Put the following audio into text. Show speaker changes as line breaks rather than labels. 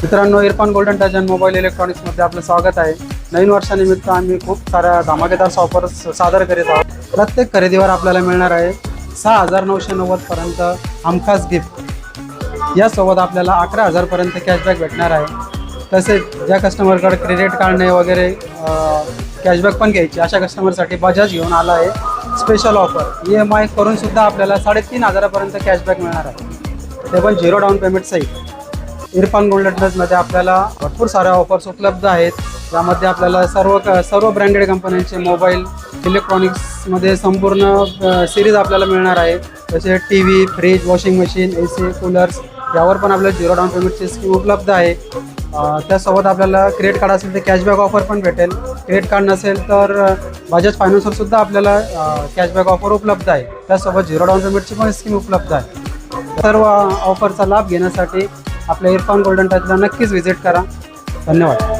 मित्रांनो, Irfan golden touch and mobile इलेक्ट्रॉनिक्समध्ये आपलं स्वागत आहे. नवीन वर्षानिमित्त आम्ही खूप साऱ्या धमाकेदार ऑफर्स सादर करीत आहोत. प्रत्येक खरेदीवर आपल्याला मिळणार आहे 6,990 पर्यंत हमखास गिफ्ट. यासोबत आपल्याला 11,000 पर्यंत कॅशबॅक भेटणार आहे. तसेच ज्या कस्टमरकडे क्रेडिट कार्डने वगैरे कॅशबॅक पण घ्यायची अशा कस्टमरसाठी बजाज घेऊन आला आहे स्पेशल ऑफर. EMI करून सुद्धा आपल्याला 3,500 पर्यंत कॅशबॅक मिळणार आहे, ते पण 0 डाऊन पेमेंट सहित. इरफान गोल्डन टचमध्ये आपल्याला भरपूर साऱ्या ऑफर्स उपलब्ध आहेत. यामध्ये आपल्याला सर्व ब्रँडेड कंपन्यांचे मोबाईल इलेक्ट्रॉनिक्समध्ये संपूर्ण सिरीज आपल्याला मिळणार आहे. जसे TV, fridge, washing machine, AC, coolers यावर पण आपल्याला 0 डाऊन पेमेंटची स्कीम उपलब्ध आहे. त्यासोबत आपल्याला क्रेडिट कार्ड असेल तर कॅशबॅक ऑफर पण भेटेल. क्रेडिट कार्ड नसेल तर बजाज फायनान्सवरसुद्धा आपल्याला कॅशबॅक ऑफर उपलब्ध आहे. त्यासोबत 0 डाऊन पेमेंटची पण स्कीम उपलब्ध आहे. सर्व ऑफरचा लाभ घेण्यासाठी आपल्या इरफान गोल्डन टचला नक्कीच व्हिजिट करा. धन्यवाद.